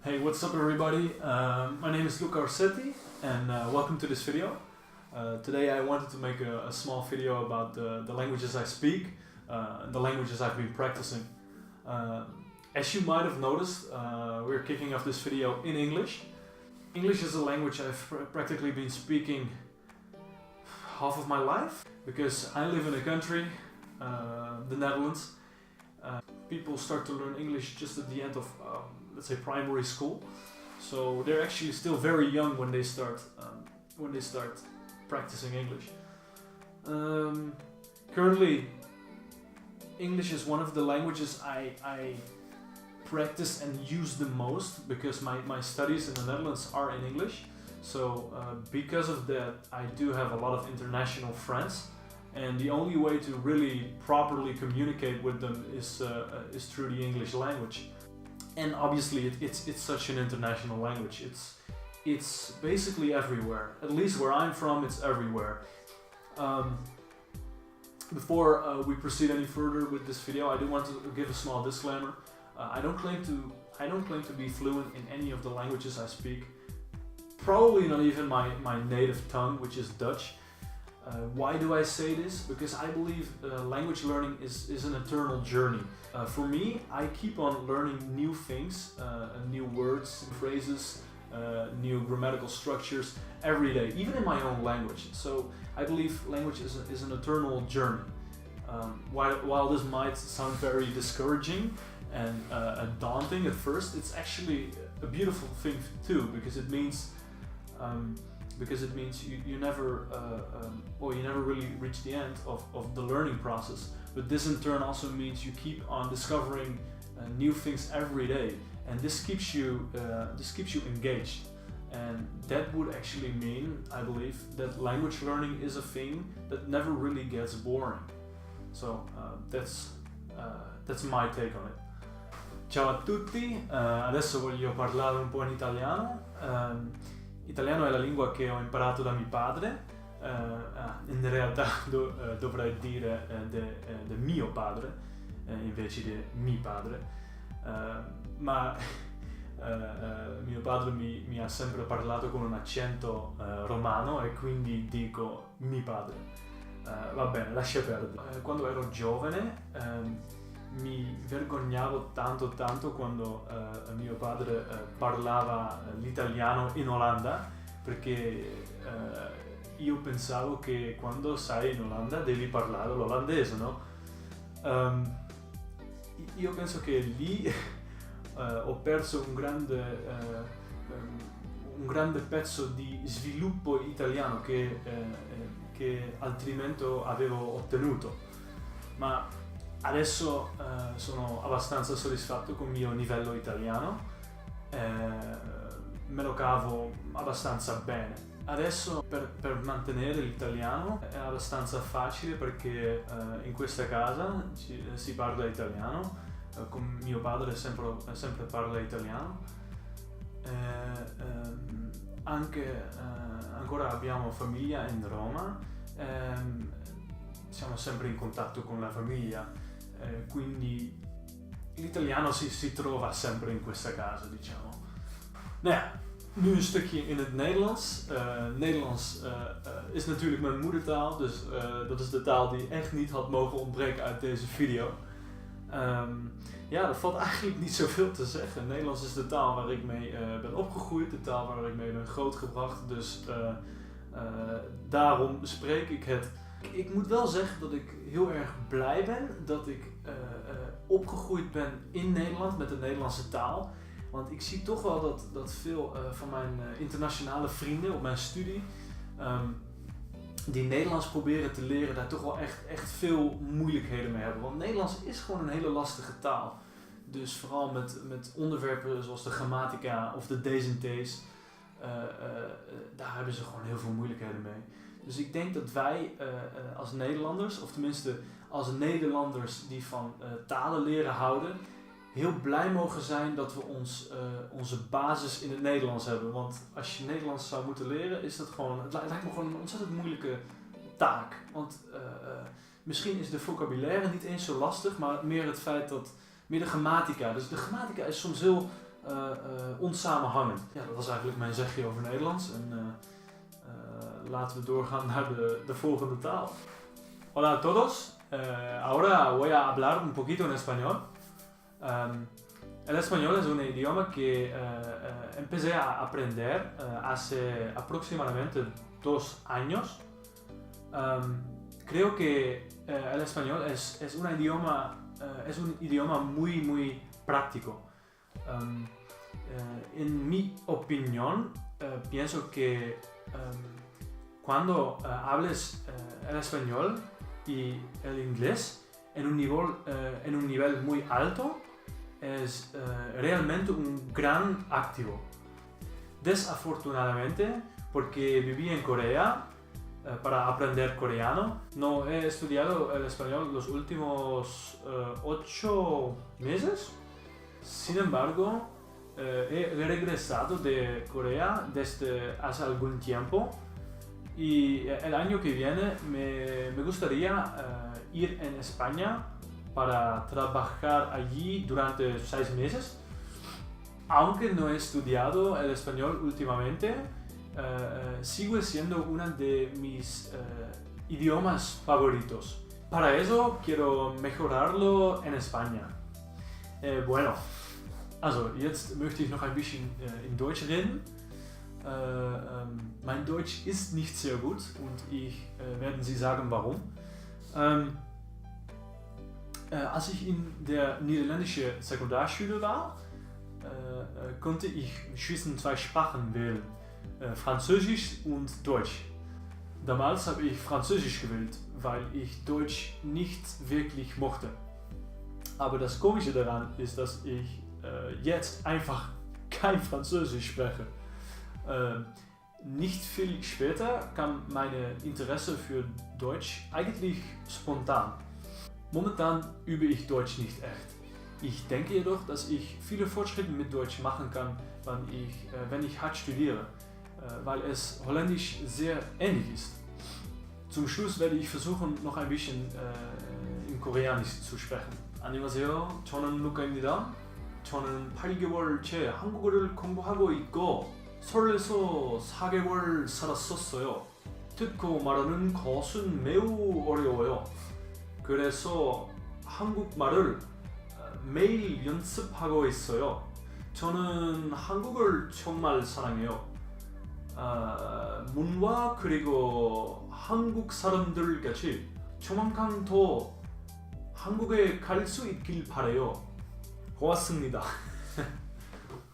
Hey, what's up everybody? My name is Luca Orsetti and welcome to this video. Today I wanted to make a small video about the languages I speak, the languages I've been practicing. As you might have noticed, we're kicking off this video in English. English is a language I've practically been speaking half of my life, because I live in a country, the Netherlands. People start to learn English just at the end of, let's say, primary school. So they're actually still very young when they start practicing English. Currently, English is one of the languages I practice and use the most, because my studies in the Netherlands are in English. So because of that, I do have a lot of international friends. And the only way to really properly communicate with them is through the English language. And obviously it's such an international language. It's basically everywhere. At least where I'm from, it's everywhere. Before we proceed any further with this video, I do want to give a small disclaimer. I don't claim to be fluent in any of the languages I speak. Probably not even my native tongue, which is Dutch. Why do I say this? Because I believe language learning is an eternal journey. For me, I keep on learning new things, new words, phrases, new grammatical structures every day, even in my own language. So I believe language is an eternal journey. While this might sound very discouraging and daunting at first, it's actually a beautiful thing too, because it means you never really reach the end of the learning process. But this in turn also means you keep on discovering new things every day, and this keeps you engaged. And that would actually mean, I believe, that language learning is a thing that never really gets boring. So that's my take on it. Ciao a tutti, adesso voglio parlare un po' in italiano. Italiano è la lingua che ho imparato da mio padre, in realtà dovrei dire de mio padre invece di mi padre, ma mio padre mi ha sempre parlato con un accento romano e quindi dico mi padre. Va bene, lascia perdere. Quando ero giovane mi vergognavo tanto quando mio padre parlava l'italiano in Olanda, perché io pensavo che quando sei in Olanda devi parlare l'olandese, no? Io penso che lì ho perso un grande pezzo di sviluppo italiano che altrimenti avevo ottenuto. Ma adesso sono abbastanza soddisfatto con il mio livello italiano, me lo cavo abbastanza bene. Adesso per mantenere l'italiano è abbastanza facile, perché in questa casa si parla italiano, con mio padre sempre parla italiano. Ancora abbiamo famiglia in Roma, siamo sempre in contatto con la famiglia. Quindi l'italiano si trova sempre in questa casa, diciamo. Nou ja, nu een stukje in het Nederlands. Nederlands is natuurlijk mijn moedertaal, dus dat is de taal die echt niet had mogen ontbreken uit deze video. Ja, er valt eigenlijk niet zoveel te zeggen. Nederlands is de taal waar ik mee ben opgegroeid, de taal waar ik mee ben grootgebracht, dus daarom spreek ik het. Ik moet wel zeggen dat ik heel erg blij ben dat ik opgegroeid ben in Nederland met de Nederlandse taal. Want ik zie toch wel dat veel van mijn internationale vrienden op mijn studie, die Nederlands proberen te leren, daar toch wel echt veel moeilijkheden mee hebben. Want Nederlands is gewoon een hele lastige taal. Dus vooral met onderwerpen zoals de grammatica of de D's en T's, daar hebben ze gewoon heel veel moeilijkheden mee. Dus ik denk dat wij als Nederlanders, of tenminste als Nederlanders die van talen leren houden, heel blij mogen zijn dat we onze basis in het Nederlands hebben. Want als je Nederlands zou moeten leren, is dat gewoon, het lijkt me gewoon een ontzettend moeilijke taak. Want misschien is de vocabulaire niet eens zo lastig, maar meer het feit dat, meer de grammatica. Dus de grammatica is soms heel onsamenhangend. Ja, dat was eigenlijk mijn zegje over Nederlands. En laten we doorgaan naar de volgende taal. Hola a todos. Ahora voy a hablar un poquito en español. El español es un idioma que empecé a aprender hace aproximadamente 2 años. Creo que el español es un idioma muy práctico. En mi opinión, pienso que cuando hables el español y el inglés en un nivel muy alto, es realmente un gran activo. Desafortunadamente, porque viví en Corea para aprender coreano, no he estudiado el español los últimos 8 meses. Sin embargo, he regresado de Corea desde hace algún tiempo y el año que viene me gustaría ir en España para trabajar allí durante 6 meses. Aunque no he estudiado el español últimamente, sigue siendo uno de mis idiomas favoritos. Para eso quiero mejorarlo en España. Bueno, also jetzt möchte ich noch ein bisschen in Deutsch reden. Mein Deutsch ist nicht sehr gut und werden Sie sagen warum. Als ich in der niederländischen Sekundarschule war, konnte ich zwischen 2 Sprachen wählen, Französisch und Deutsch. Damals habe ich Französisch gewählt, weil ich Deutsch nicht wirklich mochte. Aber das Komische daran ist, dass ich jetzt einfach kein Französisch spreche. Nicht viel später kam mein Interesse für Deutsch eigentlich spontan. Momentan übe ich Deutsch nicht echt. Ich denke jedoch, dass ich viele Fortschritte mit Deutsch machen kann, wenn ich hart studiere, weil es Holländisch sehr ähnlich ist. Zum Schluss werde ich versuchen, noch ein bisschen in Koreanisch zu sprechen. 안녕하세요. 저는 루카입니다. 저는 8개월째 한국어를 공부하고 있고 서울에서 4개월 살았었어요. 듣고 말하는 것은 매우 어려워요. 그래서 한국말을 매일 연습하고 있어요. 저는 한국을 정말 사랑해요. 문화 그리고 한국 사람들 같이 조만간 더 한국에 갈 수 있길 바라요. 고맙습니다.